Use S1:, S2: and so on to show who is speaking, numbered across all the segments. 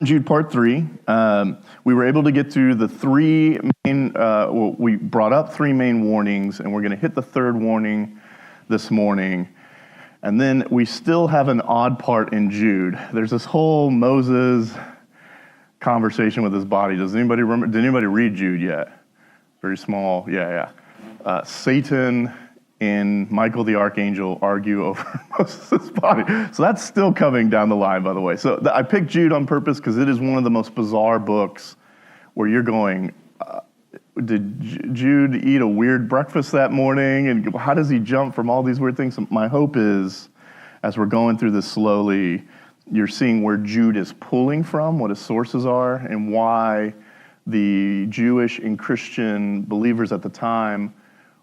S1: Jude part 3. We were able to get through the three main, we brought up three main warnings, and we're going to hit the third warning this morning. And then we still have an odd part in Jude. There's this whole Moses conversation with his body. Does anybody remember? Did anybody read Jude yet? Very small. Yeah. Satan and Michael the archangel argue over Moses' body. So that's still coming down the line, by the way. So I picked Jude on purpose because it is one of the most bizarre books where you're going, did Jude eat a weird breakfast that morning? And how does he jump from all these weird things? My hope is, as we're going through this slowly, you're seeing where Jude is pulling from, what his sources are, and why the Jewish and Christian believers at the time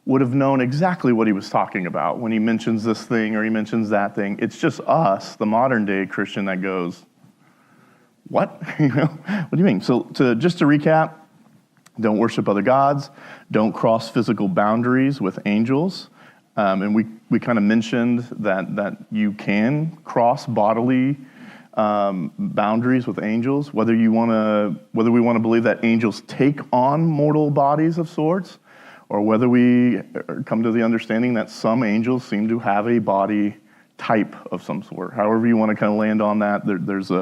S1: would have known exactly what he was talking about when he mentions this thing or he mentions that thing. It's just us, the modern day Christian, that goes, what? What do you mean? So just to recap, don't worship other gods, don't cross physical boundaries with angels. And we kind of mentioned that you can cross bodily boundaries with angels, whether we want to believe that angels take on mortal bodies of sorts, or whether we come to the understanding that some angels seem to have a body type of some sort. However you want to kind of land on that, there's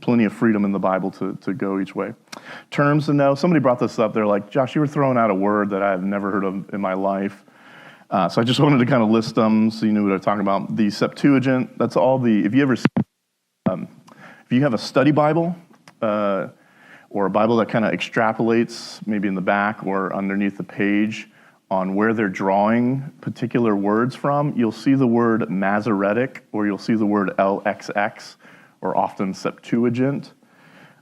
S1: plenty of freedom in the Bible to go each way. Terms to know. Somebody brought this up. They're like, Josh, you were throwing out a word that I've never heard of in my life. So I just wanted to kind of list them so you knew what I was talking about. The Septuagint, that's all if you have a study Bible, or a Bible that kind of extrapolates, maybe in the back or underneath the page, on where they're drawing particular words from, you'll see the word Masoretic, or you'll see the word LXX, or often Septuagint,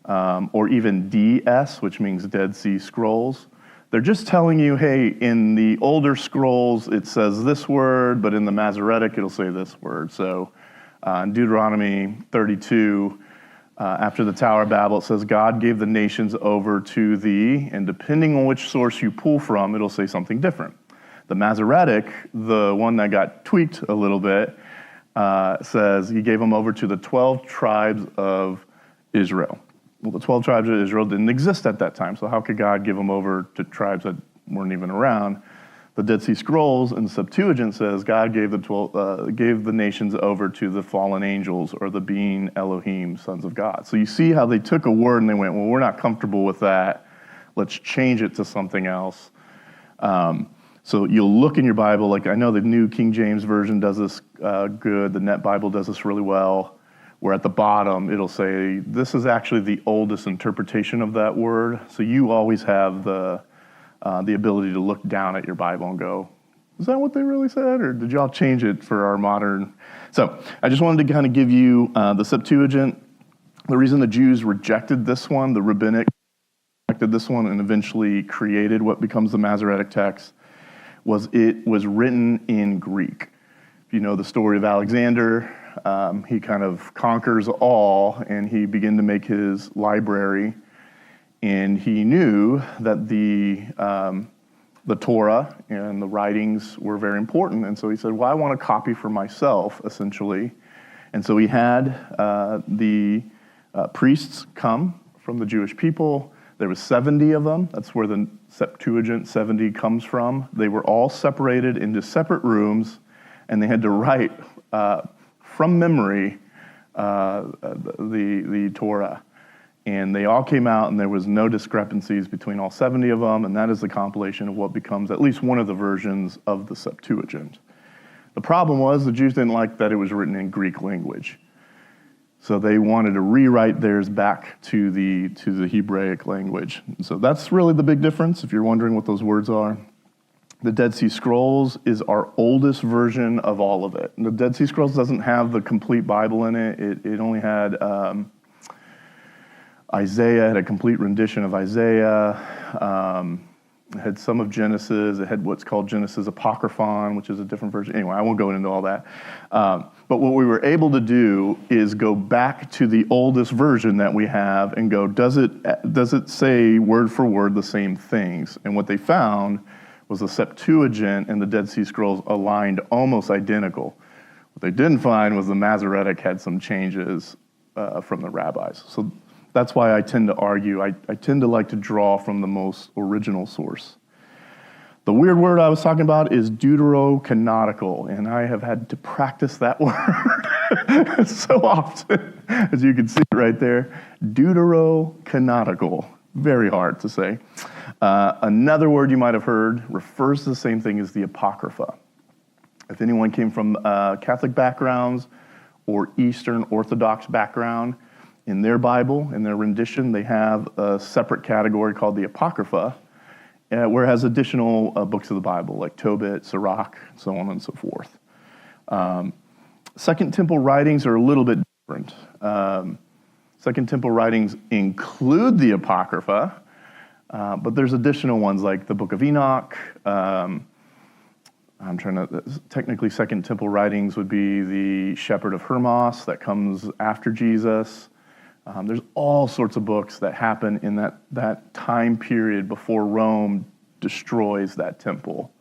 S1: or even DS, which means Dead Sea Scrolls. They're just telling you, hey, in the older scrolls, it says this word, but in the Masoretic, it'll say this word. So in Deuteronomy 32, after the Tower of Babel, it says, God gave the nations over to thee, and depending on which source you pull from, it'll say something different. The Masoretic, the one that got tweaked a little bit, says he gave them over to the 12 tribes of Israel. Well, the 12 tribes of Israel didn't exist at that time, so how could God give them over to tribes that weren't even around? The Dead Sea Scrolls in the Septuagint says God gave the nations over to the fallen angels, or the being Elohim, sons of God. So you see how they took a word and they went, well, we're not comfortable with that. Let's change it to something else. So you'll look in your Bible, like I know the New King James Version does this good. The Net Bible does this really well, where at the bottom it'll say, this is actually the oldest interpretation of that word. So you always have the ability to look down at your Bible and go, is that what they really said? Or did y'all change it for our modern? So I just wanted to kind of give you the Septuagint. The reason the Jews rejected this one, the rabbinic rejected this one and eventually created what becomes the Masoretic text, was it was written in Greek. If you know the story of Alexander, he kind of conquers all, and he began to make his library. And he knew that the Torah and the writings were very important. And so he said, well, I want a copy for myself, essentially. And so he had the priests come from the Jewish people. There was 70 of them. That's where the Septuagint 70 comes from. They were all separated into separate rooms, and they had to write from memory the Torah. And they all came out, and there was no discrepancies between all 70 of them, and that is the compilation of what becomes at least one of the versions of the Septuagint. The problem was the Jews didn't like that it was written in Greek language. So they wanted to rewrite theirs back to the Hebraic language. So that's really the big difference, if you're wondering what those words are. The Dead Sea Scrolls is our oldest version of all of it. And the Dead Sea Scrolls doesn't have the complete Bible in it. It only had Isaiah, had a complete rendition of Isaiah. It had some of Genesis. It had what's called Genesis Apocryphon, which is a different version. Anyway, I won't go into all that. But what we were able to do is go back to the oldest version that we have and go, does it say word for word the same things? And what they found was the Septuagint and the Dead Sea Scrolls aligned almost identical. What they didn't find was the Masoretic had some changes from the rabbis. So That's why I tend to argue. I tend to like to draw from the most original source. The weird word I was talking about is deuterocanonical, and I have had to practice that word so often, as you can see right there. Deuterocanonical. Very hard to say. Another word you might have heard refers to the same thing as the Apocrypha. If anyone came from Catholic backgrounds or Eastern Orthodox background, in their Bible, in their rendition, they have a separate category called the Apocrypha, where it has additional books of the Bible, like Tobit, Sirach, so on and so forth. Second Temple writings are a little bit different. Second Temple writings include the Apocrypha, but there's additional ones like the Book of Enoch. Technically Second Temple writings would be the Shepherd of Hermas that comes after Jesus. There's all sorts of books that happen in that time period before Rome destroys that temple.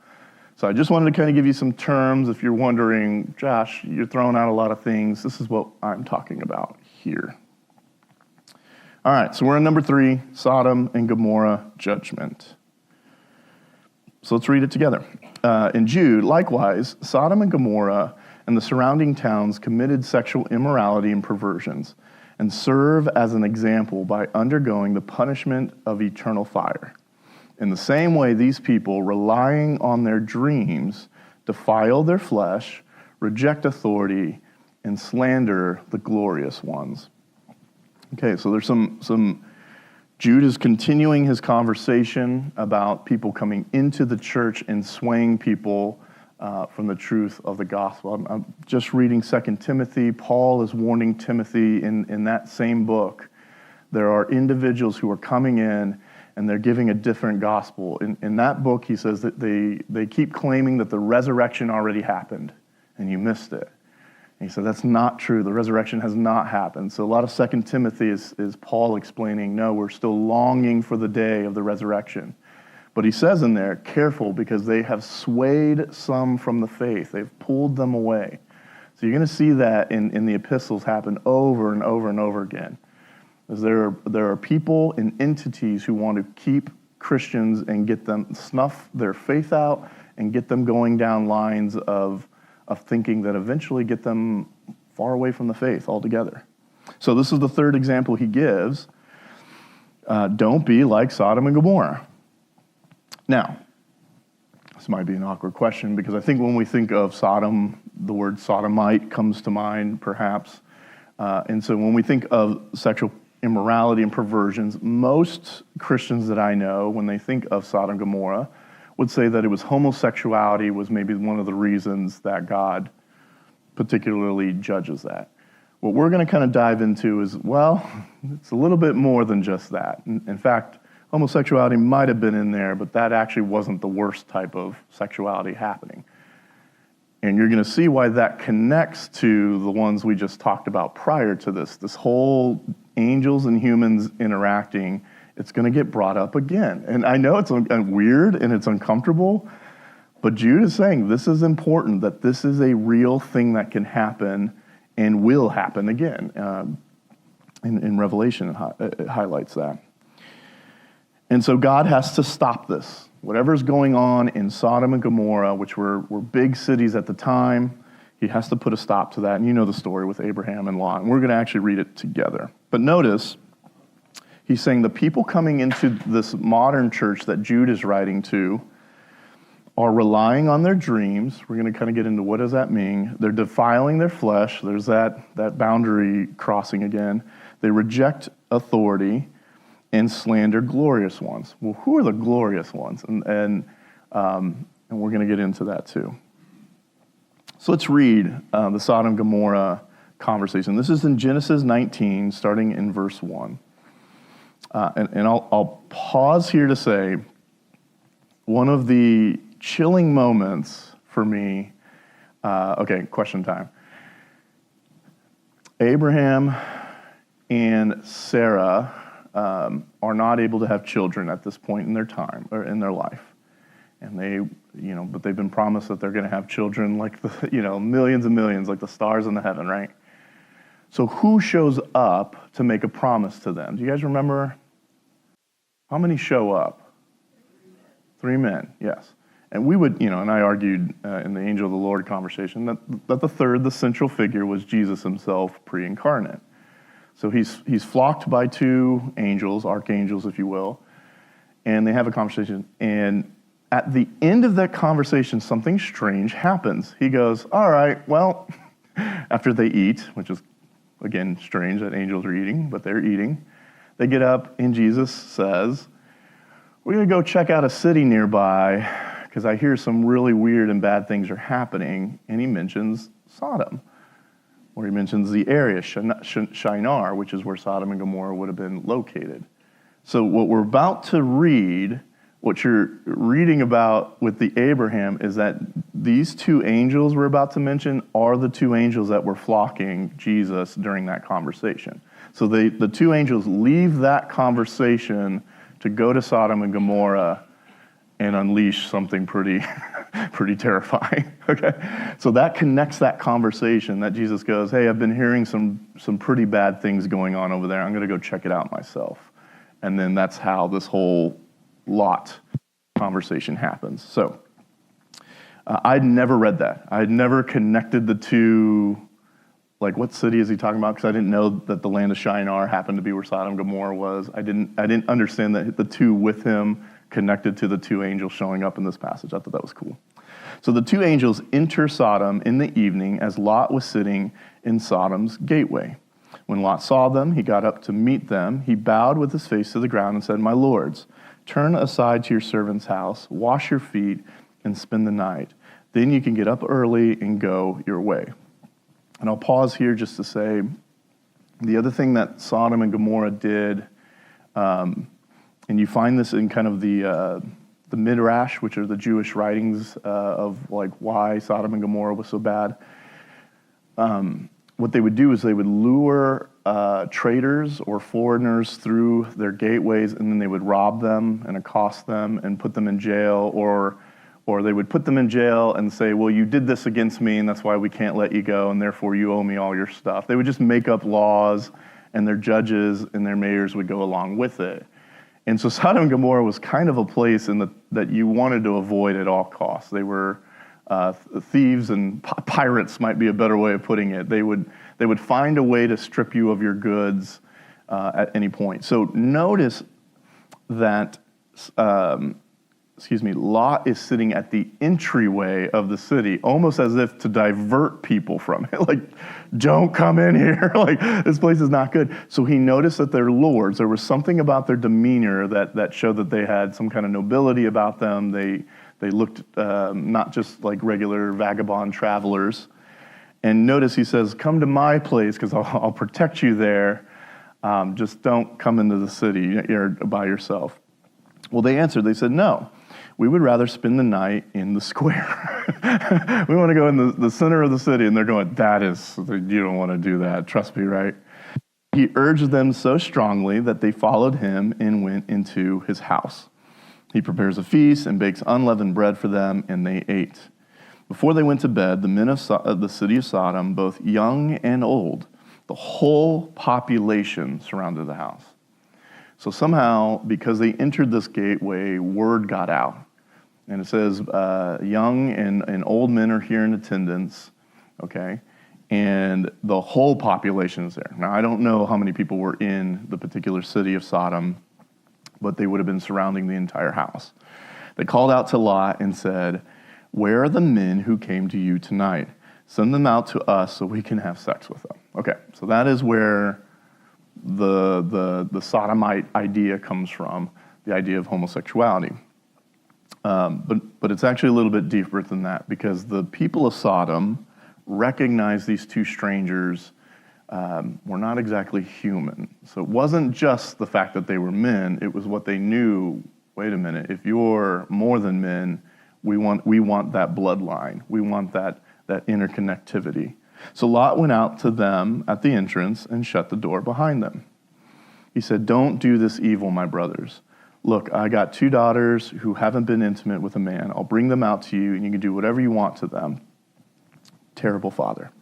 S1: So I just wanted to kind of give you some terms. If you're wondering, Josh, you're throwing out a lot of things. This is what I'm talking about here. All right, so we're on number 3, Sodom and Gomorrah judgment. So let's read it together. In Jude, likewise, Sodom and Gomorrah and the surrounding towns committed sexual immorality and perversions, and serve as an example by undergoing the punishment of eternal fire. In the same way, these people, relying on their dreams, defile their flesh, reject authority, and slander the glorious ones. Okay, so there's some Jude is continuing his conversation about people coming into the church and swaying people from the truth of the gospel. I'm just reading 2 Timothy. Paul is warning Timothy in that same book. There are individuals who are coming in and they're giving a different gospel. In that book, he says that they keep claiming that the resurrection already happened and you missed it. And he said, that's not true. The resurrection has not happened. So a lot of 2 Timothy is Paul explaining, no, we're still longing for the day of the resurrection. But he says in there, careful, because they have swayed some from the faith. They've pulled them away. So you're going to see that in the epistles happen over and over and over again. As there are people and entities who want to keep Christians and get them, snuff their faith out and get them going down lines of thinking that eventually get them far away from the faith altogether. So this is the third example he gives. Don't be like Sodom and Gomorrah. Now, this might be an awkward question because I think when we think of Sodom, the word sodomite comes to mind, perhaps. And so when we think of sexual immorality and perversions, most Christians that I know, when they think of Sodom and Gomorrah, would say that it was homosexuality was maybe one of the reasons that God particularly judges that. What we're going to kind of dive into is, well, it's a little bit more than just that. In fact, homosexuality might have been in there, but that actually wasn't the worst type of sexuality happening. And you're going to see why that connects to the ones we just talked about prior to this whole angels and humans interacting. It's going to get brought up again. And I know it's weird and it's uncomfortable, but Jude is saying this is important, that this is a real thing that can happen and will happen again. In Revelation, it highlights that. And so God has to stop this. Whatever's going on in Sodom and Gomorrah, which were big cities at the time, he has to put a stop to that. And you know the story with Abraham and Lot. And we're going to actually read it together. But notice, he's saying the people coming into this modern church that Jude is writing to are relying on their dreams. We're going to kind of get into what does that mean. They're defiling their flesh. There's that boundary crossing again. They reject authority and slander glorious ones. Well, who are the glorious ones? And we're going to get into that too. So let's read the Sodom and Gomorrah conversation. This is in Genesis 19, starting in verse 1. And I'll pause here to say one of the chilling moments for me. Okay, question time. Abraham and Sarah are not able to have children at this point in their time or in their life, and but they've been promised that they're going to have children like millions and millions, like the stars in the heaven, right? So who shows up to make a promise to them? Do you guys remember? How many show up? 3 men, yes. And we would, and I argued in the angel of the Lord conversation that the third, the central figure, was Jesus himself pre-incarnate. So he's flocked by 2 angels, archangels, if you will, and they have a conversation. And at the end of that conversation, something strange happens. He goes, all right, well, after they eat, which is, again, strange that angels are eating, but they're eating. They get up, and Jesus says, we're going to go check out a city nearby because I hear some really weird and bad things are happening. And he mentions Sodom, or he mentions the area, Shinar, which is where Sodom and Gomorrah would have been located. So what we're about to read, what you're reading about with the Abraham, is that these 2 angels we're about to mention are the 2 angels that were flocking Jesus during that conversation. So the 2 angels leave that conversation to go to Sodom and Gomorrah and unleash something pretty terrifying. Okay, so that connects that conversation that Jesus goes, hey, I've been hearing some pretty bad things going on over there. I'm going to go check it out myself. And then that's how this whole Lot conversation happens. So I'd never read that. I'd never connected the 2, like what city is he talking about? Because I didn't know that the land of Shinar happened to be where Sodom and Gomorrah was. I didn't understand that the 2 with him connected to the 2 angels showing up in this passage. I thought that was cool. So the 2 angels enter Sodom in the evening as Lot was sitting in Sodom's gateway. When Lot saw them, he got up to meet them. He bowed with his face to the ground and said, my lords, turn aside to your servant's house, wash your feet, and spend the night. Then you can get up early and go your way. And I'll pause here just to say, the other thing that Sodom and Gomorrah did, and you find this in kind of the Midrash, which are the Jewish writings of like why Sodom and Gomorrah was so bad. What they would do is they would lure traders or foreigners through their gateways, and then they would rob them and accost them and put them in jail, or they would put them in jail and say, well, you did this against me, and that's why we can't let you go, and therefore you owe me all your stuff. They would just make up laws, and their judges and their mayors would go along with it. And so Sodom and Gomorrah was kind of a place that you wanted to avoid at all costs. They were thieves and pirates might be a better way of putting it. They would find a way to strip you of your goods at any point. So notice that, Lot is sitting at the entryway of the city, almost as if to divert people from it. Like, don't come in here. Like, this place is not good. So he noticed that they're lords. There was something about their demeanor that showed that they had some kind of nobility about them. They looked not just like regular vagabond travelers. And notice he says, come to my place because I'll protect you there. Just don't come into the city by yourself. Well, they answered. They said, no, we would rather spend the night in the square. We want to go in the center of the city. And they're going, you don't want to do that. Trust me, right? He urged them so strongly that they followed him and went into his house. He prepares a feast and bakes unleavened bread for them, and they ate. Before they went to bed, the men of the city of Sodom, both young and old, the whole population surrounded the house. So somehow, because they entered this gateway, word got out. And it says young and old men are here in attendance, okay? And the whole population is there. Now, I don't know how many people were in the particular city of Sodom, but they would have been surrounding the entire house. They called out to Lot and said, where are the men who came to you tonight? Send them out to us so we can have sex with them. Okay, so that is where the sodomite idea comes from, the idea of homosexuality. But it's actually a little bit deeper than that, because the people of Sodom recognized these 2 strangers were not exactly human. So it wasn't just the fact that they were men, it was what they knew. Wait a minute, if you're more than men, we want that bloodline. We want that interconnectivity. So Lot went out to them at the entrance and shut the door behind them. He said, don't do this evil, my brothers. Look, I got 2 daughters who haven't been intimate with a man. I'll bring them out to you, and you can do whatever you want to them. Terrible father.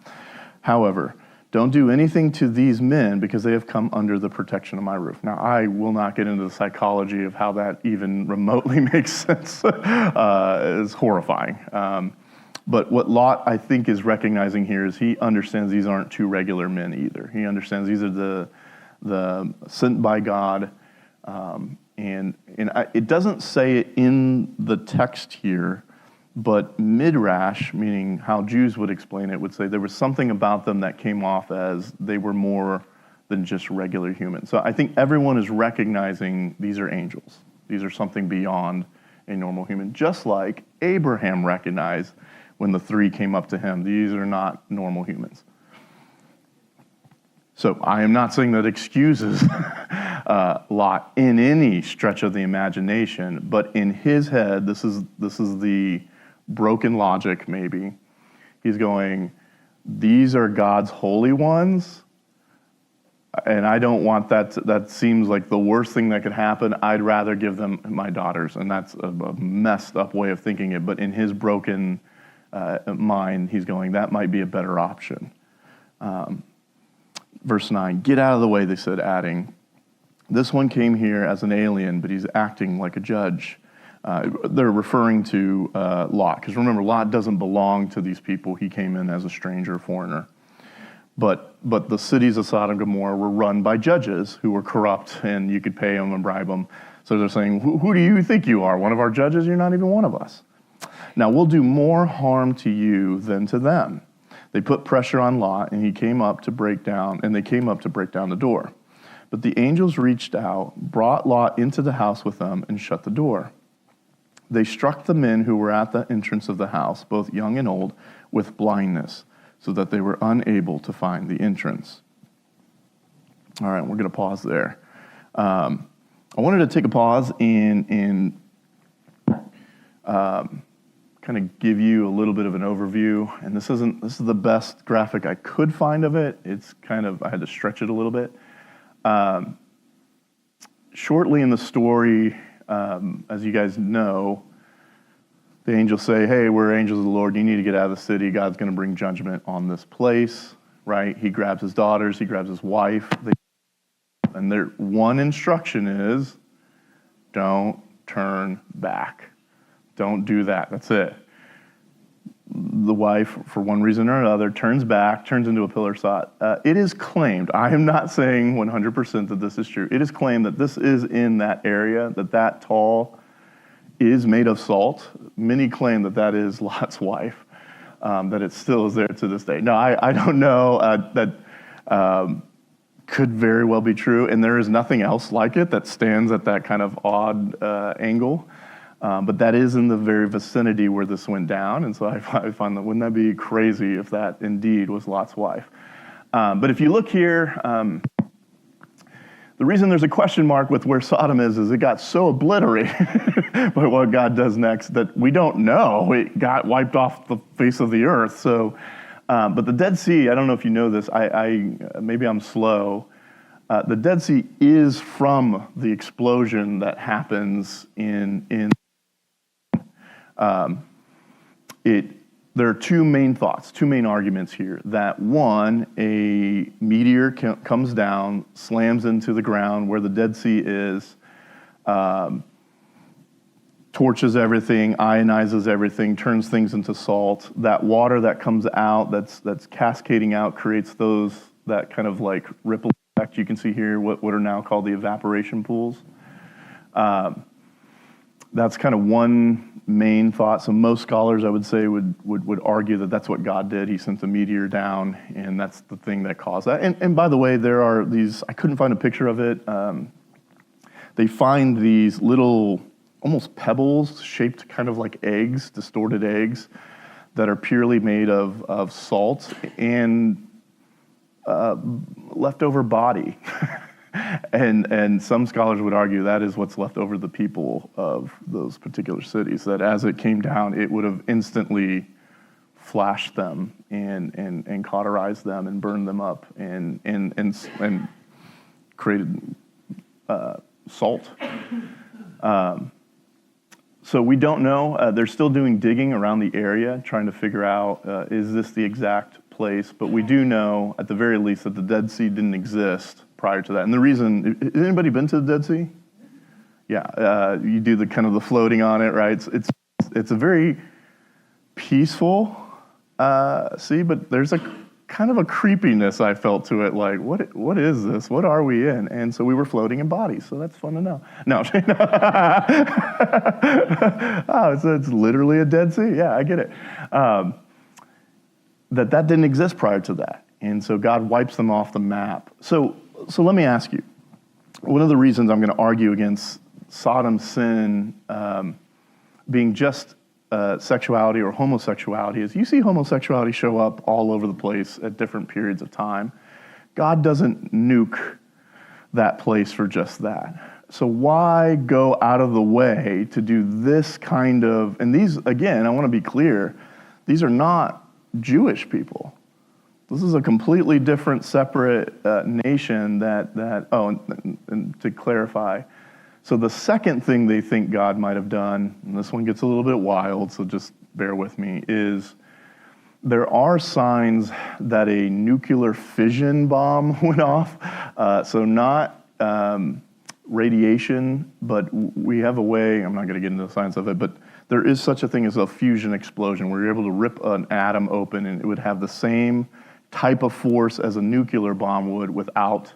S1: However, Don't do anything to these men because they have come under the protection of my roof. Now, I will not get into the psychology of how that even remotely makes sense. It's horrifying. But what Lot, I think, is recognizing here is he understands these aren't two regular men either. He understands these are the sent by God. It doesn't say it in the text here, but Midrash, meaning how Jews would explain it, would say there was something about them that came off as they were more than just regular humans. So I think everyone is recognizing these are angels. These are something beyond a normal human. Just like Abraham recognized when the three came up to him, these are not normal humans. So I am not saying that excuses Lot in any stretch of the imagination, but in his head, this is the broken logic, maybe. He's going, these are God's holy ones, and I don't want that. That seems like the worst thing that could happen. I'd rather give them my daughters, and that's a messed up way of thinking it, but in his broken mind, he's going, that might be a better option. Verse 9, get out of the way, they said, adding, this one came here as an alien, but he's acting like a judge. They're referring to Lot, because remember, Lot doesn't belong to these people. He came in as a stranger, foreigner. But the cities of Sodom and Gomorrah were run by judges who were corrupt, and you could pay them and bribe them. So they're saying, who do you think you are? One of our judges? You're not even one of us. Now, we'll do more harm to you than to them. They put pressure on Lot, and they came up to break down the door. But the angels reached out, brought Lot into the house with them, and shut the door. They struck the men who were at the entrance of the house, both young and old, with blindness, so that they were unable to find the entrance. All right, we're going to pause there. I wanted to take a pause and kind of give you a little bit of an overview. And this is the best graphic I could find of it. It's kind of, I had to stretch it a little bit. Shortly in the story, as you guys know, the angels say, hey, we're angels of the Lord. You need to get out of the city. God's going to bring judgment on this place, right? He grabs his daughters. He grabs his wife. And their one instruction is, don't turn back. Don't do that. That's it. The wife, for one reason or another, turns back, turns into a pillar of salt. It is claimed, I am not saying 100% that this is true. It is claimed that this is in that area, that tall is made of salt. Many claim that is Lot's wife, that it still is there to this day. No, I don't know. That could very well be true, and there is nothing else like it that stands at that kind of odd angle. But that is in the very vicinity where this went down, and so I find that, wouldn't that be crazy if that indeed was Lot's wife? But if you look here, the reason there's a question mark with where Sodom is it got so obliterated by what God does next that we don't know. It got wiped off the face of the earth. So, but the Dead Sea, I don't know if you know this, maybe I'm slow. The Dead Sea is from the explosion that happens in there are two main thoughts, two main arguments here. That one, a meteor comes down, slams into the ground where the Dead Sea is, torches everything, ionizes everything, turns things into salt. That water that comes out, that's cascading out, creates that kind of like ripple effect you can see here, what are now called the evaporation pools. That's kind of one main thought. So most scholars, I would say, would argue that that's what God did. He sent a meteor down, and that's the thing that caused that. And by the way, there are these, I couldn't find a picture of it. They find these little, almost pebbles, shaped kind of like eggs, distorted eggs, that are purely made of salt and leftover body. And some scholars would argue that is what's left over the people of those particular cities, that as it came down, it would have instantly flashed them and cauterized them and burned them up and created salt. So we don't know. They're still doing digging around the area, trying to figure out, is this the exact place, but we do know, at the very least, that the Dead Sea didn't exist prior to that. And the reason, has anybody been to the Dead Sea? Yeah, you do the kind of the floating on it, right? It's a very peaceful sea, but there's a kind of a creepiness I felt to it, like, what is this? What are we in? And so we were floating in bodies, so that's fun to know. No. Oh, it's literally a Dead Sea. Yeah, I get it. That didn't exist prior to that. And so God wipes them off the map. So let me ask you, one of the reasons I'm going to argue against Sodom's sin being just sexuality or homosexuality is you see homosexuality show up all over the place at different periods of time. God doesn't nuke that place for just that. So why go out of the way to do this kind of, and these, again, I want to be clear, these are not Jewish people. This is a completely different, separate nation that and to clarify, so the second thing they think God might have done, and this one gets a little bit wild, so just bear with me, is there are signs that a nuclear fission bomb went off. So not radiation, but we have a way, I'm not going to get into the science of it, but there is such a thing as a fusion explosion where you're able to rip an atom open and it would have the same type of force as a nuclear bomb would without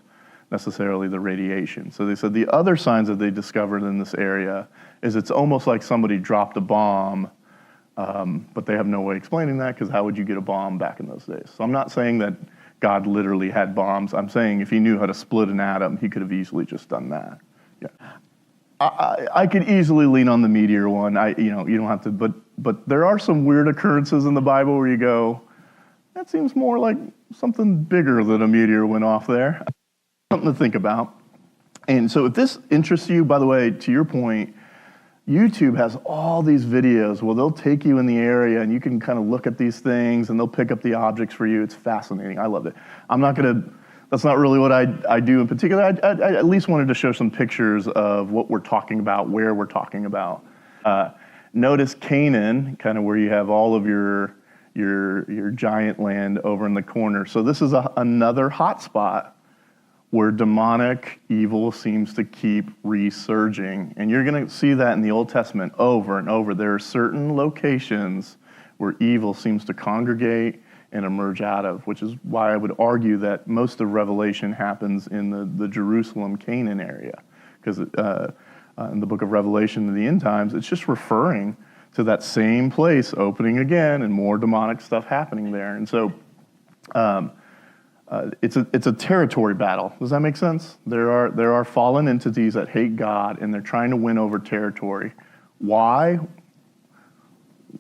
S1: necessarily the radiation. So they said the other signs that they discovered in this area is it's almost like somebody dropped a bomb, but they have no way explaining that because how would you get a bomb back in those days? So I'm not saying that God literally had bombs. I'm saying if he knew how to split an atom, he could have easily just done that. Yeah, I could easily lean on the meteor one. You don't have to, but there are some weird occurrences in the Bible where you go, that seems more like something bigger than a meteor went off there. Something to think about. And so if this interests you, by the way, to your point, YouTube has all these videos where they'll take you in the area and you can kind of look at these things and they'll pick up the objects for you. It's fascinating. I loved it. That's not really what I do in particular. I at least wanted to show some pictures of what we're talking about, where we're talking about. Notice Canaan, kind of where you have all of your giant land over in the corner. So this is another hot spot where demonic evil seems to keep resurging. And you're going to see that in the Old Testament over and over. There are certain locations where evil seems to congregate and emerge out of, which is why I would argue that most of Revelation happens in the Jerusalem, Canaan area. Because in the book of Revelation in the end times, it's just referring to that same place opening again and more demonic stuff happening there. And so it's a territory battle. Does that make sense? There are fallen entities that hate God, and they're trying to win over territory. Why?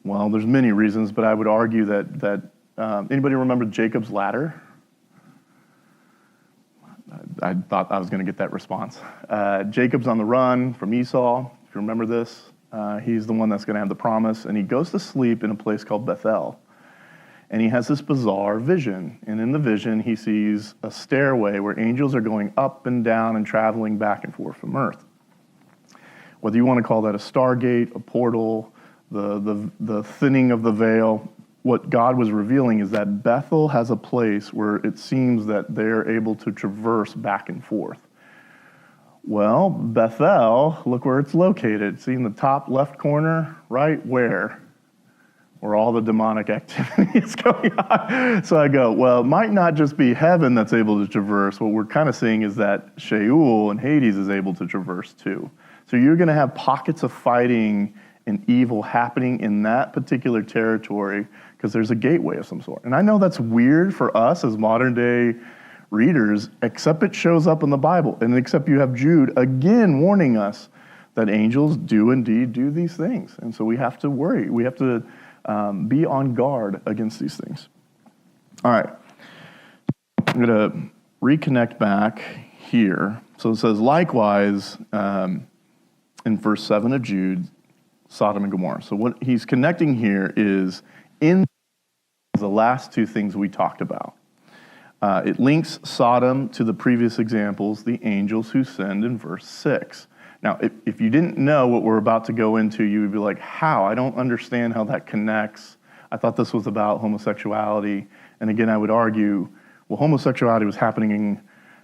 S1: Well, there's many reasons, but I would argue that anybody remember Jacob's ladder? I thought I was going to get that response. Jacob's on the run from Esau. If you remember this, he's the one that's going to have the promise, and he goes to sleep in a place called Bethel. And he has this bizarre vision. And in the vision, he sees a stairway where angels are going up and down and traveling back and forth from earth. Whether you want to call that a stargate, a portal, the thinning of the veil, what God was revealing is that Bethel has a place where it seems that they're able to traverse back and forth. Well, Bethel, look where it's located. See in the top left corner, right where all the demonic activity is going on. So I go, well, it might not just be heaven that's able to traverse. What we're kind of seeing is that Sheol and Hades is able to traverse too. So you're going to have pockets of fighting and evil happening in that particular territory because there's a gateway of some sort. And I know that's weird for us as modern day readers, except it shows up in the Bible. And except you have Jude again warning us that angels do indeed do these things. And so we have to worry. We have to be on guard against these things. All right. I'm going to reconnect back here. So it says, likewise, in verse 7 of Jude, Sodom and Gomorrah. So what he's connecting here is in the last two things we talked about. It links Sodom to the previous examples, the angels who sinned in verse 6. Now, if you didn't know what we're about to go into, you would be like, how? I don't understand how that connects. I thought this was about homosexuality And again, I would argue, well, homosexuality was happening,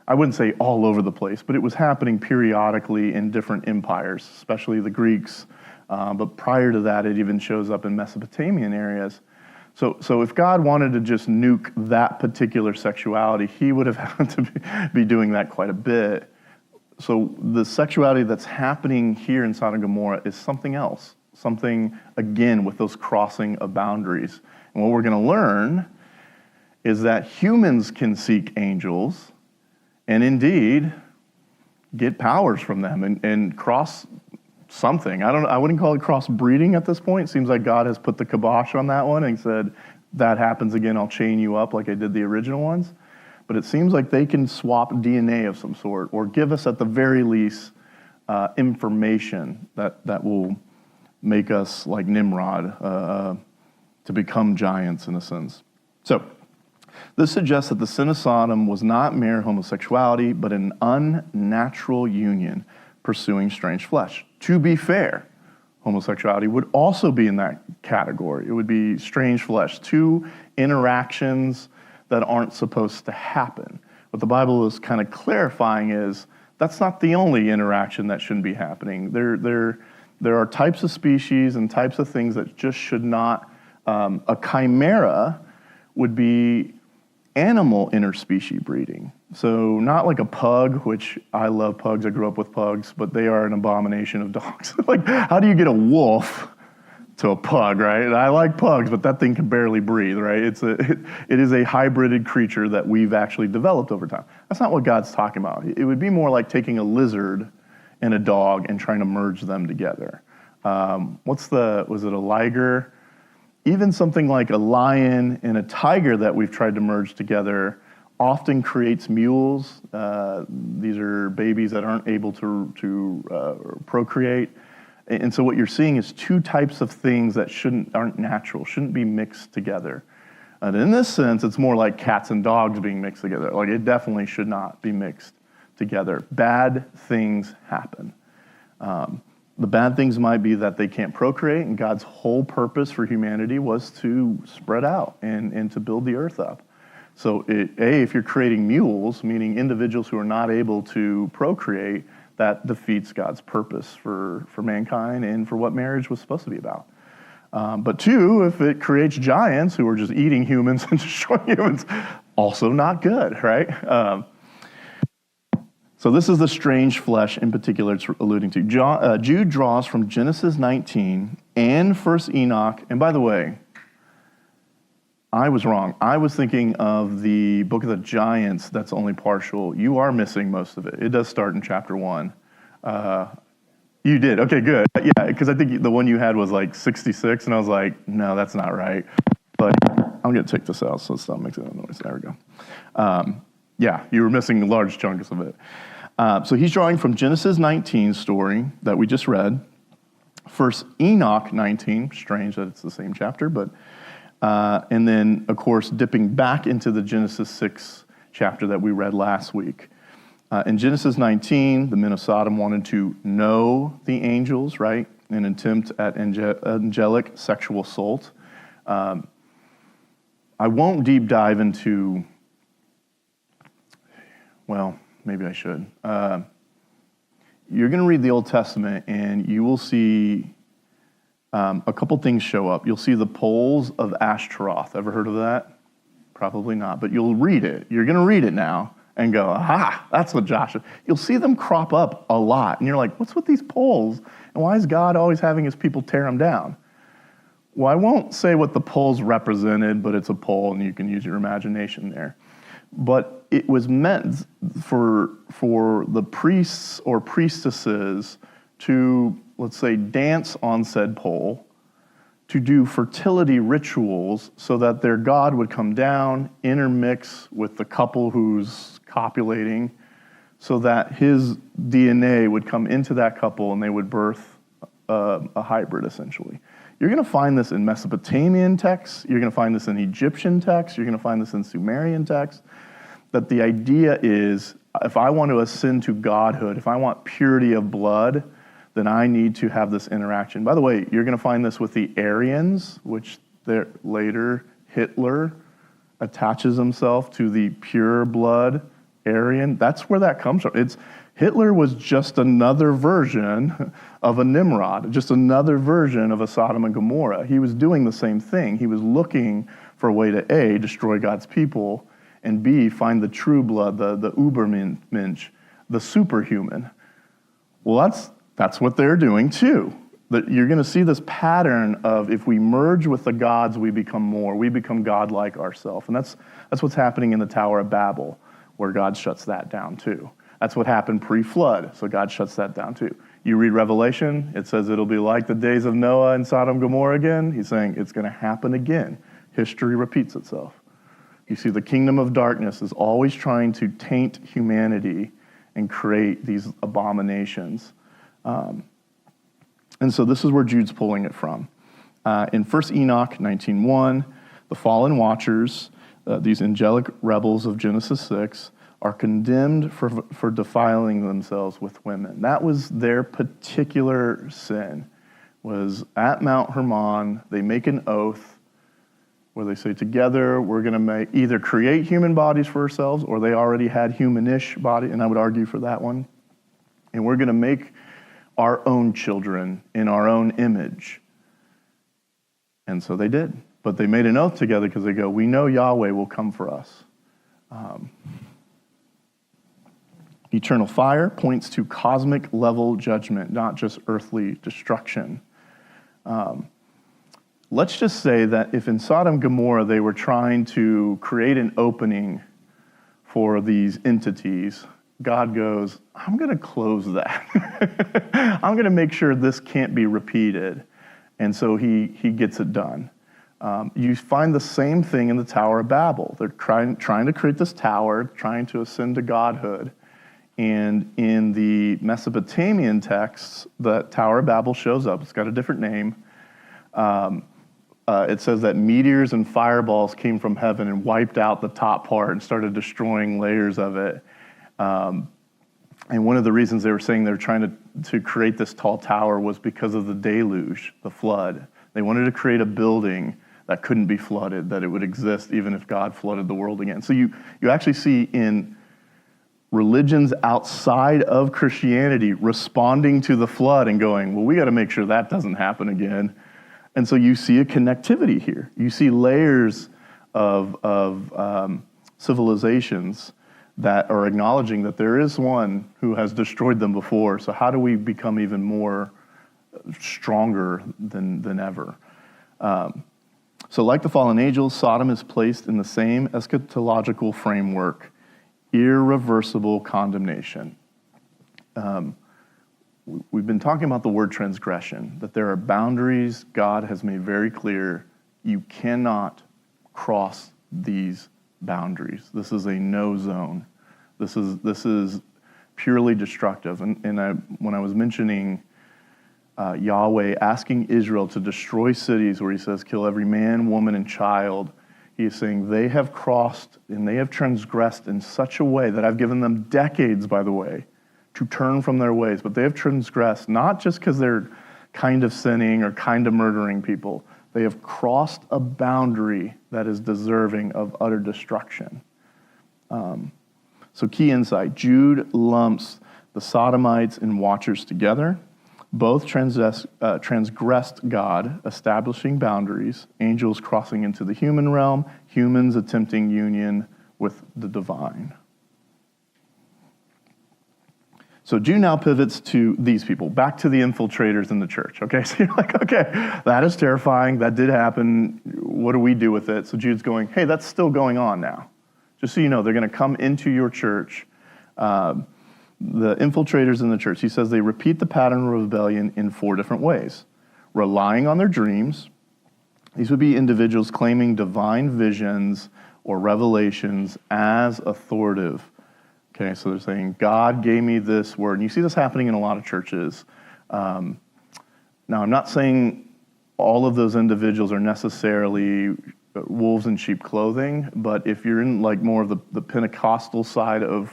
S1: I wouldn't say all over the place, but it was happening periodically in different empires, especially the Greeks. But prior to that, it even shows up in Mesopotamian areas. So if God wanted to just nuke that particular sexuality, he would have had to be doing that quite a bit. So the sexuality that's happening here in Sodom and Gomorrah is something else, something, again, with those crossing of boundaries. And what we're going to learn is that humans can seek angels and indeed get powers from them and cross something. I wouldn't call it crossbreeding at this point. It seems like God has put the kibosh on that one and said, that happens again, I'll chain you up like I did the original ones. But it seems like they can swap DNA of some sort or give us at the very least information that will make us like Nimrod to become giants in a sense. So this suggests that the sin of Sodom was not mere homosexuality, but an unnatural union pursuing strange flesh. To be fair, homosexuality would also be in that category. It would be strange flesh, two interactions that aren't supposed to happen. What the Bible is kind of clarifying is that's not the only interaction that shouldn't be happening. There are types of species and types of things that just should not. A chimera would be animal interspecies breeding. So not like a pug, which I love pugs, I grew up with pugs, but they are an abomination of dogs. Like, how do you get a wolf to a pug, right? And I like pugs, but that thing can barely breathe, right? It is a hybrided creature that we've actually developed over time. That's not what God's talking about. It would be more like taking a lizard and a dog and trying to merge them together. Was it a liger? Even something like a lion and a tiger that we've tried to merge together often creates mules. These are babies that aren't able to procreate. And so what you're seeing is two types of things that aren't natural, shouldn't be mixed together. And in this sense, it's more like cats and dogs being mixed together. Like, it definitely should not be mixed together. Bad things happen. The bad things might be that they can't procreate, and God's whole purpose for humanity was to spread out and to build the earth up. So if you're creating mules, meaning individuals who are not able to procreate, that defeats God's purpose for mankind and for what marriage was supposed to be about. But two, if it creates giants who are just eating humans and destroying humans, also not good, right? So this is the strange flesh in particular it's alluding to. Jude draws from Genesis 19 and 1 Enoch. And by the way, I was wrong. I was thinking of the book of the giants that's only partial. You are missing most of it. It does start in chapter 1. You did? Okay, good. Yeah, because I think the one you had was like 66, and I was like, no, that's not right. But I'm going to take this out so it's not making a noise. There we go. Yeah, you were missing large chunks of it. So he's drawing from Genesis 19 story that we just read. First Enoch 19, strange that it's the same chapter, but and then, of course, dipping back into the Genesis 6 chapter that we read last week. In Genesis 19, the men of Sodom wanted to know the angels, right? An attempt at angelic sexual assault. I won't deep dive into, well, maybe I should. You're going to read the Old Testament, and you will see a couple things show up. You'll see the poles of Ashtaroth. Ever heard of that? Probably not, but you'll read it. You're going to read it now and go, aha, that's what Joshua. You'll see them crop up a lot, and you're like, what's with these poles? And why is God always having his people tear them down? Well, I won't say what the poles represented, but it's a pole, and you can use your imagination there. But it was meant for the priests or priestesses to, let's say, dance on said pole, to do fertility rituals so that their god would come down, intermix with the couple who's copulating, so that his DNA would come into that couple and they would birth a hybrid, essentially. You're going to find this in Mesopotamian texts. You're going to find this in Egyptian texts. You're going to find this in Sumerian texts, that the idea is, if I want to ascend to godhood, if I want purity of blood, then I need to have this interaction. By the way, you're going to find this with the Aryans, which later Hitler attaches himself to the pure blood Aryan. That's where that comes from. Hitler was just another version of a Nimrod, just another version of a Sodom and Gomorrah. He was doing the same thing. He was looking for a way to A, destroy God's people, and B, find the true blood, the Ubermensch, the superhuman. Well, that's what they're doing too. That you're going to see this pattern of if we merge with the gods, we become godlike ourselves. And that's what's happening in the Tower of Babel, where God shuts that down too. That's what happened pre-flood, so God shuts that down too. You read Revelation, it says it'll be like the days of Noah and Sodom and Gomorrah again. He's saying it's going to happen again. History repeats itself. You see, the kingdom of darkness is always trying to taint humanity and create these abominations. And so this is where Jude's pulling it from. In 1 Enoch 19:1, the fallen watchers, these angelic rebels of Genesis 6, are condemned for defiling themselves with women. That was their particular sin, was at Mount Hermon. They make an oath where they say, together we're going to either create human bodies for ourselves, or they already had humanish body, and I would argue for that one. And we're going to make our own children in our own image. And so they did. But they made an oath together because they go, we know Yahweh will come for us. Eternal fire points to cosmic level judgment, not just earthly destruction. Let's just say that if in Sodom and Gomorrah they were trying to create an opening for these entities, God goes, I'm going to close that. I'm going to make sure this can't be repeated. And so he gets it done. You find the same thing in the Tower of Babel. They're trying to create this tower, trying to ascend to godhood. And in the Mesopotamian texts, the Tower of Babel shows up. It's got a different name. It says that meteors and fireballs came from heaven and wiped out the top part and started destroying layers of it. And one of the reasons they were saying they were trying to create this tall tower was because of the deluge, the flood. They wanted to create a building that couldn't be flooded, that it would exist even if God flooded the world again. So you actually see in religions outside of Christianity responding to the flood and going, well, we got to make sure that doesn't happen again. And so you see a connectivity here. You see layers of civilizations that are acknowledging that there is one who has destroyed them before. So how do we become even more stronger than ever? So like the fallen angels, Sodom is placed in the same eschatological framework, irreversible condemnation. We've been talking about the word transgression, that there are boundaries God has made very clear. You cannot cross these boundaries. This is a no zone. This is purely destructive. And when I was mentioning Yahweh asking Israel to destroy cities where he says, kill every man, woman, and child, he is saying they have crossed and they have transgressed in such a way that I've given them decades, by the way, to turn from their ways. But they have transgressed, not just because they're kind of sinning or kind of murdering people. They have crossed a boundary that is deserving of utter destruction. So key insight, Jude lumps the Sodomites and Watchers together. Both transgressed God, establishing boundaries, angels crossing into the human realm, humans attempting union with the divine. So Jude now pivots to these people, back to the infiltrators in the church. Okay, so you're like, okay, that is terrifying. That did happen. What do we do with it? So Jude's going, hey, that's still going on now. Just so you know, they're going to come into your church. The infiltrators in the church, he says they repeat the pattern of rebellion in 4 different ways. Relying on their dreams. These would be individuals claiming divine visions or revelations as authoritative. Okay, so they're saying, God gave me this word. And you see this happening in a lot of churches. Now, I'm not saying all of those individuals are necessarily wolves in sheep clothing, but if you're in like more of the Pentecostal side of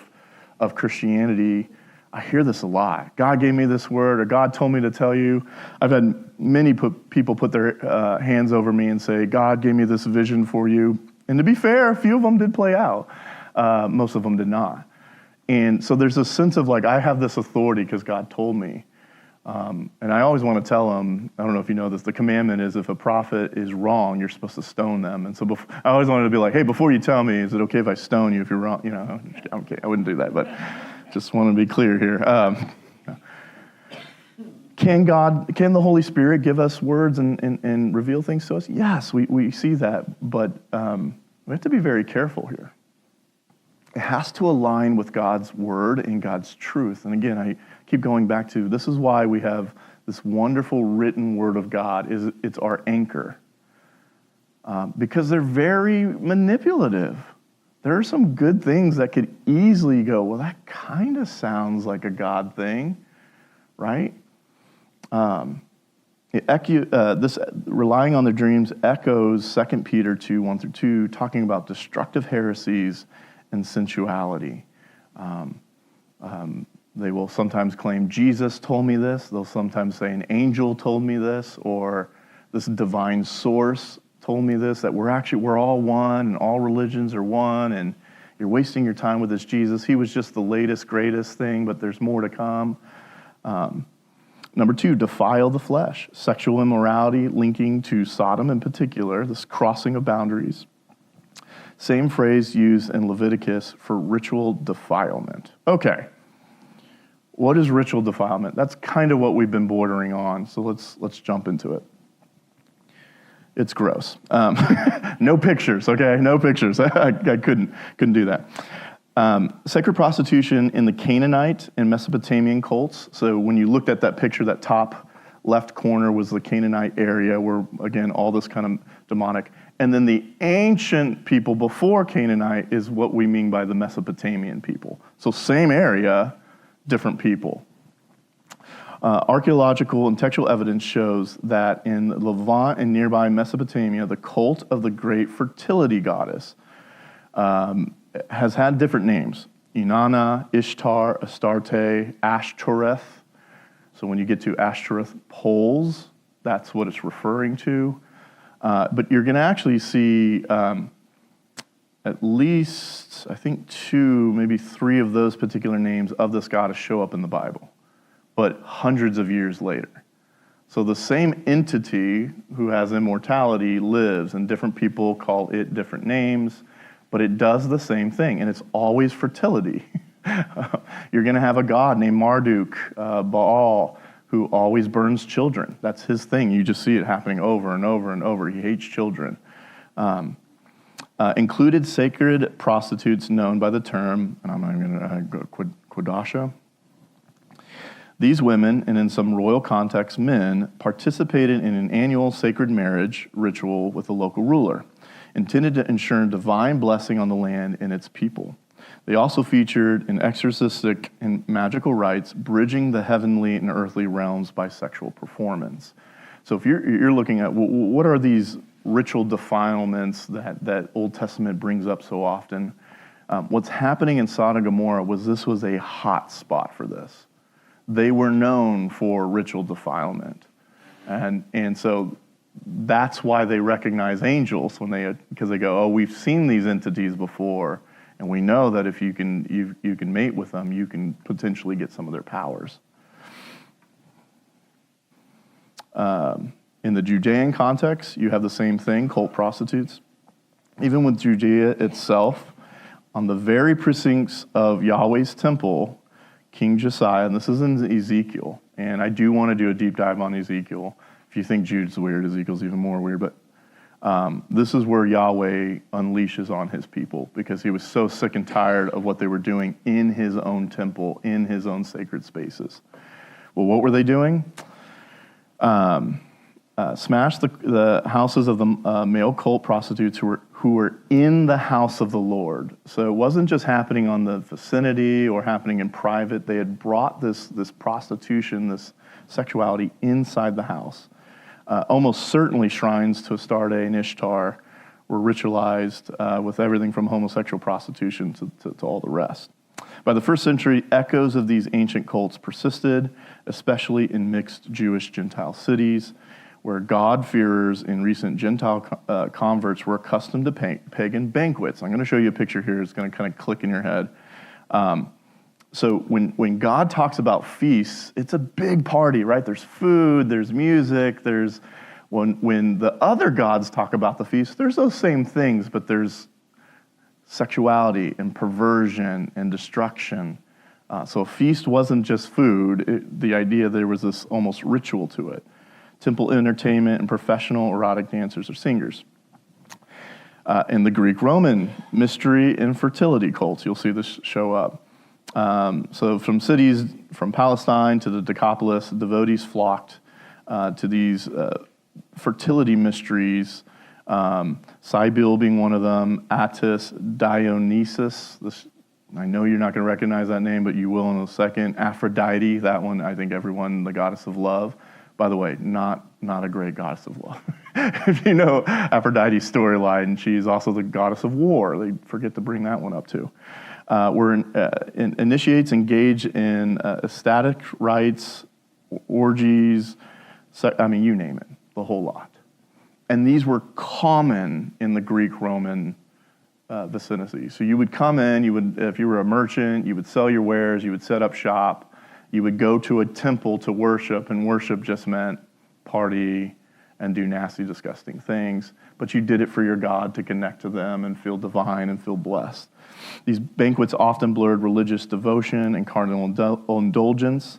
S1: Christianity, I hear this a lot. God gave me this word, or God told me to tell you. I've had many people put their hands over me and say, God gave me this vision for you. And to be fair, a few of them did play out. Most of them did not. And so there's a sense of like, I have this authority because God told me. And I always want to tell them, I don't know if you know this, the commandment is if a prophet is wrong, you're supposed to stone them. And so I always wanted to be like, hey, before you tell me, is it okay if I stone you if you're wrong? Okay, I wouldn't do that, but just want to be clear here. Can the Holy Spirit give us words and reveal things to us? Yes, we see that, but we have to be very careful here. It has to align with God's word and God's truth. And again, I keep going back to, this is why we have this wonderful written word of God. It's our anchor. Because they're very manipulative. There are some good things that could easily go, well, that kind of sounds like a God thing, right? This relying on the dreams echoes 2 Peter 2, 1-2, talking about destructive heresies and sensuality. They will sometimes claim Jesus told me this. They'll sometimes say an angel told me this, or this divine source told me this, that we're all one and all religions are one and you're wasting your time with this Jesus. He was just the latest, greatest thing, but there's more to come. Number 2, defile the flesh. Sexual immorality linking to Sodom in particular, this crossing of boundaries. Same phrase used in Leviticus for ritual defilement. Okay, what is ritual defilement? That's kind of what we've been bordering on, so let's jump into it. It's gross. No pictures, okay? No pictures. I couldn't do that. Sacred prostitution in the Canaanite and Mesopotamian cults. So when you looked at that picture, that top left corner was the Canaanite area where, again, all this kind of demonic. And then the ancient people before Canaanite is what we mean by the Mesopotamian people. So same area, different people. Archaeological and textual evidence shows that in Levant and nearby Mesopotamia, the cult of the great fertility goddess has had different names. Inanna, Ishtar, Astarte, Ashtoreth. So when you get to Ashtoreth poles, that's what it's referring to. But you're going to actually see at least, I think 2, maybe 3 of those particular names of this goddess show up in the Bible, but hundreds of years later. So the same entity who has immortality lives, and different people call it different names, but it does the same thing, and it's always fertility. You're going to have a god named Marduk, Baal, who always burns children. That's his thing. You just see it happening over and over and over. He hates children. Included sacred prostitutes known by the term, and I'm not even going to go Quodasha. These women, and in some royal contexts, men, participated in an annual sacred marriage ritual with a local ruler, intended to ensure divine blessing on the land and its people. They also featured in exorcistic and magical rites, bridging the heavenly and earthly realms by sexual performance. So if you're looking at what are these ritual defilements that Old Testament brings up so often, what's happening in Sodom and Gomorrah was a hot spot for this. They were known for ritual defilement. And so that's why they recognize angels because they go, oh, we've seen these entities before, and we know that if you can mate with them, you can potentially get some of their powers. In the Judean context, you have the same thing, cult prostitutes. Even with Judea itself, on the very precincts of Yahweh's temple, King Josiah, and this is in Ezekiel, and I do want to do a deep dive on Ezekiel. If you think Jude's weird, Ezekiel's even more weird, but this is where Yahweh unleashes on his people because he was so sick and tired of what they were doing in his own temple, in his own sacred spaces. Well, what were they doing? Smashed the houses of the male cult prostitutes who were in the house of the Lord. So it wasn't just happening on the vicinity or happening in private. They had brought this prostitution, this sexuality inside the house. Almost certainly shrines to Astarte and Ishtar were ritualized with everything from homosexual prostitution to all the rest. By the first century, echoes of these ancient cults persisted, especially in mixed Jewish-Gentile cities, where God-fearers and recent Gentile converts were accustomed to pagan banquets. I'm going to show you a picture here. It's going to kind of click in your head. So when God talks about feasts, it's a big party, right? There's food, there's music, there's when the other gods talk about the feast, there's those same things, but there's sexuality and perversion and destruction. So a feast wasn't just food. The idea there was this almost ritual to it. Temple entertainment and professional erotic dancers or singers. In the Greek-Roman mystery and fertility cults, you'll see this show up. So from cities, from Palestine to the Decapolis, devotees flocked to these fertility mysteries, Cybele being one of them, Attis, Dionysus. I know you're not going to recognize that name, but you will in a second. Aphrodite, that one, I think everyone, the goddess of love. By the way, not a great goddess of love. If you know Aphrodite's storyline, she's also the goddess of war. They forget to bring that one up too. Initiates engage in ecstatic rites, orgies, you name it, the whole lot. And these were common in the Greek-Roman vicinity. So you would come in, if you were a merchant, you would sell your wares, you would set up shop, you would go to a temple to worship, and worship just meant party and do nasty, disgusting things. But you did it for your God to connect to them and feel divine and feel blessed. These banquets often blurred religious devotion and carnal indulgence,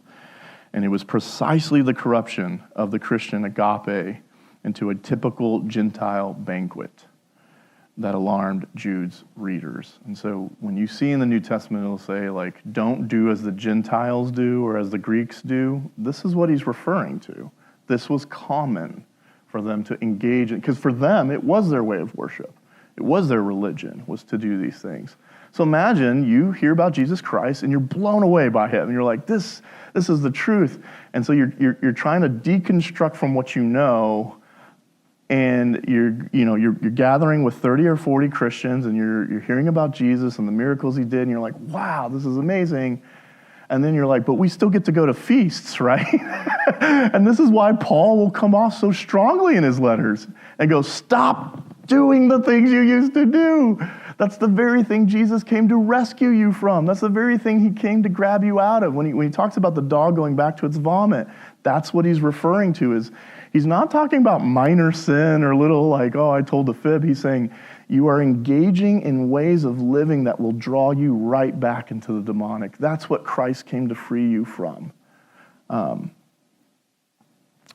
S1: and it was precisely the corruption of the Christian agape into a typical Gentile banquet that alarmed Jude's readers. And so when you see in the New Testament, it'll say, like, don't do as the Gentiles do or as the Greeks do. This is what he's referring to. This was common for them to engage in, because for them, it was their way of worship. It was their religion, was to do these things. So imagine you hear about Jesus Christ and you're blown away by him. And you're like, this is the truth. And so you're trying to deconstruct from what you know, and you're gathering with 30 or 40 Christians, and you're hearing about Jesus and the miracles he did, and you're like, wow, this is amazing. And then you're like, but we still get to go to feasts, right? And this is why Paul will come off so strongly in his letters and go, stop doing the things you used to do. That's the very thing Jesus came to rescue you from. That's the very thing he came to grab you out of. When he talks about the dog going back to its vomit, that's what he's referring to. Is he's not talking about minor sin or little like, oh, I told a fib. He's saying you are engaging in ways of living that will draw you right back into the demonic. That's what Christ came to free you from.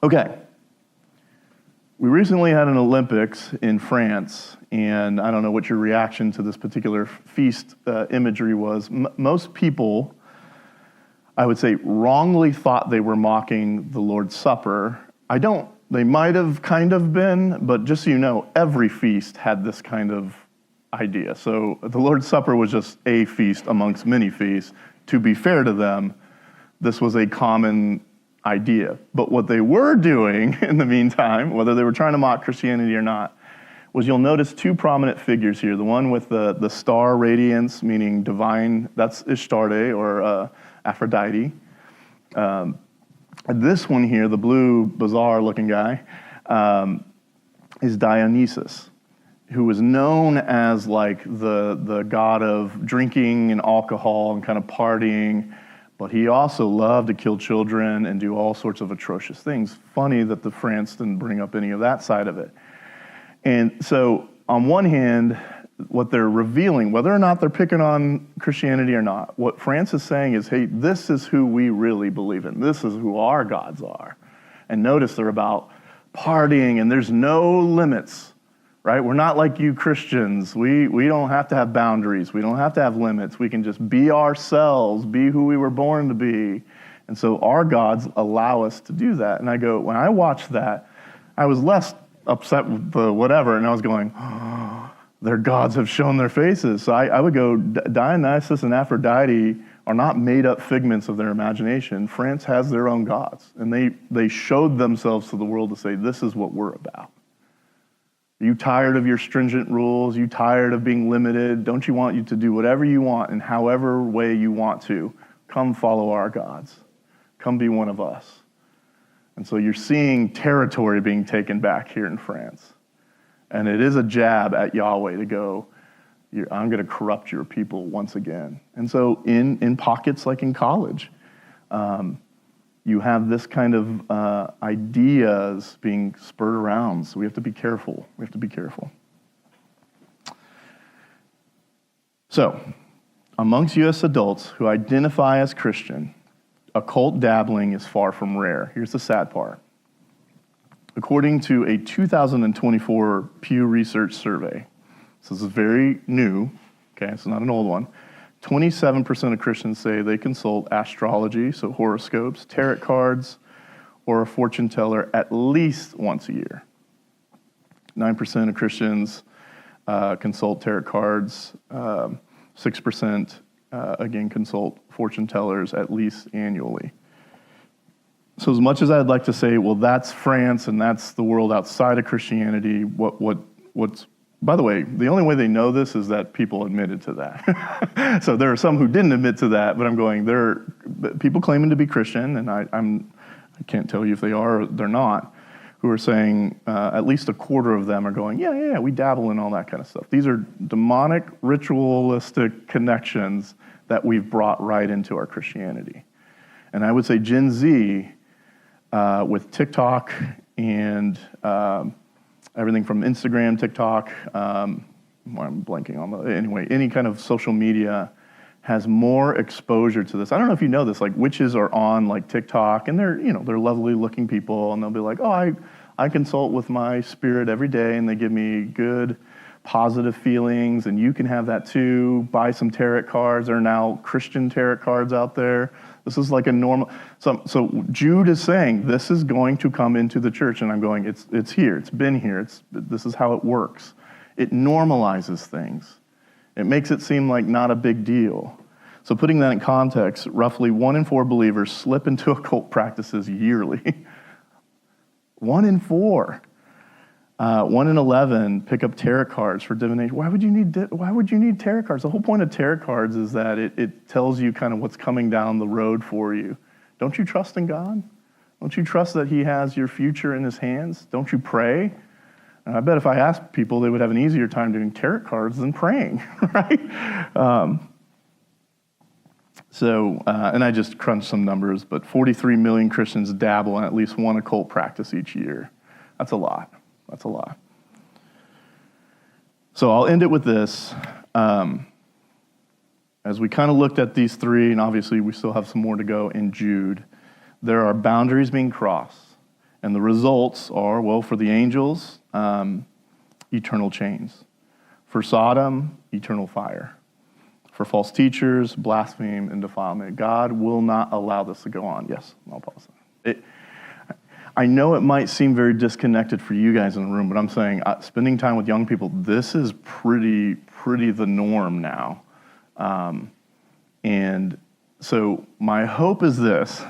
S1: Okay. We recently had an Olympics in France, and I don't know what your reaction to this particular feast imagery was. Most people, I would say, wrongly thought they were mocking the Lord's Supper. They might have kind of been, but just so you know, every feast had this kind of idea. So the Lord's Supper was just a feast amongst many feasts. To be fair to them, this was a common idea. But what they were doing in the meantime, whether they were trying to mock Christianity or not, was you'll notice two prominent figures here. The one with the star radiance, meaning divine, that's Ishtarte or Aphrodite. This one here, the blue, bizarre-looking guy, is Dionysus, who was known as like the god of drinking and alcohol and kind of partying, but he also loved to kill children and do all sorts of atrocious things. Funny that the France didn't bring up any of that side of it. And so on one hand, what they're revealing, whether or not they're picking on Christianity or not, what France is saying is, hey, this is who we really believe in. This is who our gods are. And notice they're about partying, and there's no limits, right? We're not like you Christians. We don't have to have boundaries. We don't have to have limits. We can just be ourselves, be who we were born to be. And so our gods allow us to do that. And I go, when I watched that, I was less upset with the whatever, and I was going, oh, their gods have shown their faces. So I would go, Dionysus and Aphrodite are not made-up figments of their imagination. France has their own gods, and they showed themselves to the world to say, this is what we're about. Are you tired of your stringent rules? Are you tired of being limited? Don't you want you to do whatever you want in however way you want to? Come follow our gods. Come be one of us. And so you're seeing territory being taken back here in France. And it is a jab at Yahweh to go, I'm going to corrupt your people once again. And so in pockets like in college, you have this kind of ideas being spurred around. So we have to be careful. We have to be careful. So, amongst U.S. adults who identify as Christian, occult dabbling is far from rare. Here's the sad part. According to a 2024 Pew Research survey, so this is very new, okay, it's not an old one, 27% of Christians say they consult astrology, so horoscopes, tarot cards, or a fortune teller at least once a year. 9% of Christians consult tarot cards. 6% again consult fortune tellers at least annually. So as much as I'd like to say, well, that's France and that's the world outside of Christianity, what's by the way, the only way they know this is that people admitted to that. So there are some who didn't admit to that, but I'm going, there are people claiming to be Christian, and I can't tell you if they are or they're not, who are saying at least a quarter of them are going, yeah, we dabble in all that kind of stuff. These are demonic, ritualistic connections that we've brought right into our Christianity. And I would say Gen Z, with TikTok and everything from Instagram, TikTok, I'm blanking on anyway, any kind of social media has more exposure to this. I don't know if you know this, like witches are on like TikTok, and they're lovely looking people, and they'll be like, oh, I consult with my spirit every day, and they give me good, positive feelings, and you can have that too. Buy some tarot cards. There are now Christian tarot cards out there. This is like a normal. So Jude is saying this is going to come into the church, and I'm going, it's here. It's been here. This is how it works. It normalizes things. It makes it seem like not a big deal. So putting that in context, roughly 1 in 4 believers slip into occult practices yearly. 1 in 4. 1 in 11 pick up tarot cards for divination. Why would you need tarot cards? The whole point of tarot cards is that it tells you kind of what's coming down the road for you. Don't you trust in God? Don't you trust that he has your future in his hands? Don't you pray? And I bet if I asked people, they would have an easier time doing tarot cards than praying, right? And I just crunched some numbers, but 43 million Christians dabble in at least one occult practice each year. That's a lot. That's a lot. So I'll end it with this. As we kind of looked at these three, and obviously we still have some more to go in Jude, there are boundaries being crossed. And the results are, well, for the angels, eternal chains. For Sodom, eternal fire. For false teachers, blasphemy and defilement. God will not allow this to go on. Yes, I'll pause that. I know it might seem very disconnected for you guys in the room, but I'm saying spending time with young people, this is pretty the norm now. And so my hope is this.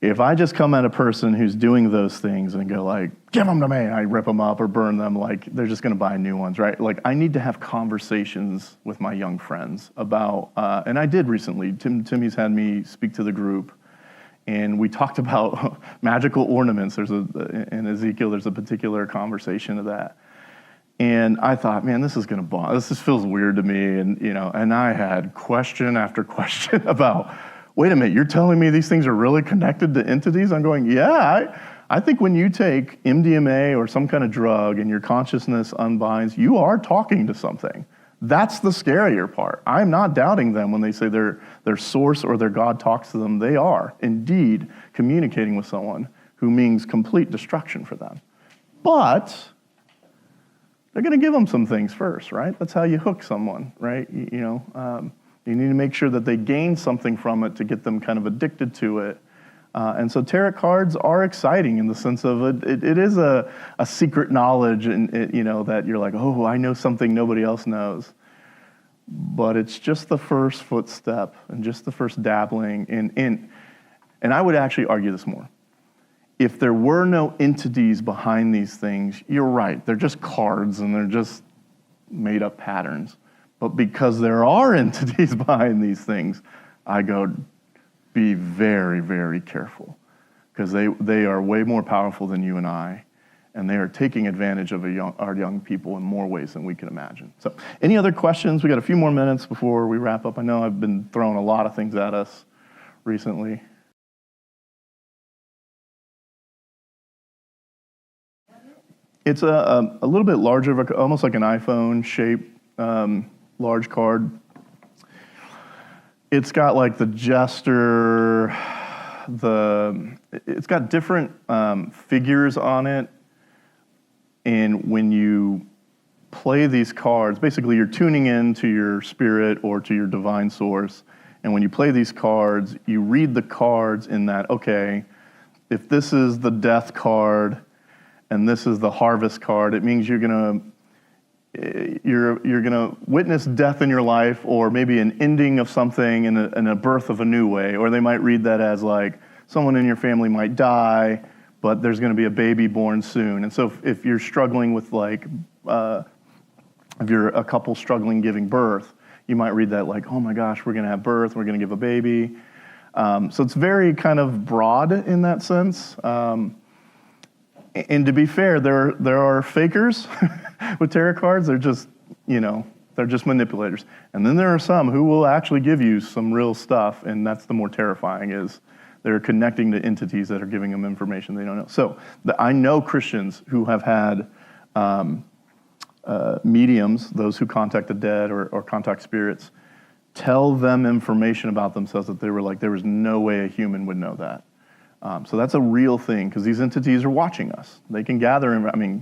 S1: If I just come at a person who's doing those things and go like, give them to me, and I rip them up or burn them, like they're just going to buy new ones, right? Like I need to have conversations with my young friends about, and I did recently, Timmy's had me speak to the group, and we talked about magical ornaments. In Ezekiel, there's a particular conversation of that. And I thought, man, this is going to bother. This just feels weird to me. And I had question after question about, wait a minute, you're telling me these things are really connected to entities? I'm going, yeah, I think when you take MDMA or some kind of drug and your consciousness unbinds, you are talking to something. That's the scarier part. I'm not doubting them when they say their source or their God talks to them. They are indeed communicating with someone who means complete destruction for them. But they're going to give them some things first, right? That's how you hook someone, right? You need to make sure that they gain something from it to get them kind of addicted to it. And so tarot cards are exciting in the sense of it is a secret knowledge, and that you're like, oh, I know something nobody else knows. But it's just the first footstep and just the first dabbling in. And I would actually argue this more. If there were no entities behind these things, you're right. They're just cards and they're just made up patterns. But because there are entities behind these things, I go, be very, very careful. because they are way more powerful than you and I, and they are taking advantage of our young people in more ways than we can imagine. So any other questions? We got a few more minutes before we wrap up. I know I've been throwing a lot of things at us recently. It's a little bit larger, almost like an iPhone shape, large card. It's got like the jester, it's got different figures on it. And when you play these cards, basically you're tuning in to your spirit or to your divine source. And when you play these cards, you read the cards in that, okay, if this is the death card and this is the harvest card, it means you're gonna witness death in your life, or maybe an ending of something and a birth of a new way. Or they might read that as like someone in your family might die, but there's going to be a baby born soon. And so if you're struggling with like, if you're a couple struggling giving birth, you might read that like, oh my gosh, we're going to have birth, we're going to give a baby. So it's very kind of broad in that sense. And to be fair, there are fakers with tarot cards. They're just, they're just manipulators. And then there are some who will actually give you some real stuff, and that's the more terrifying, is they're connecting to entities that are giving them information they don't know. So I know Christians who have had mediums, those who contact the dead or contact spirits, tell them information about themselves that they were like, there was no way a human would know that. So that's a real thing, because these entities are watching us. They can gather,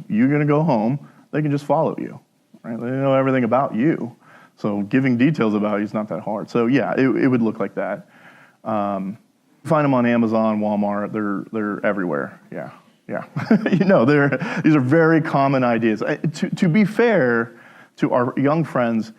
S1: you're going to go home, they can just follow you, right? They know everything about you. So giving details about you is not that hard. So yeah, it would look like that. Find them on Amazon, Walmart, they're everywhere, yeah. These are very common ideas. To be fair to our young friends,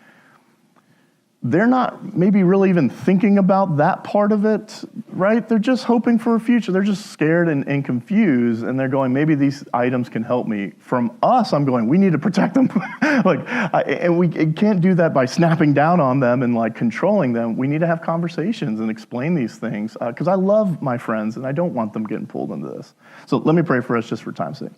S1: they're not maybe really even thinking about that part of it, right? They're just hoping for a future. They're just scared and confused, and they're going, maybe these items can help me. From us, I'm going, we need to protect them. And we can't do that by snapping down on them and like controlling them. We need to have conversations and explain these things, because I love my friends and I don't want them getting pulled into this. So let me pray for us just for time's sake.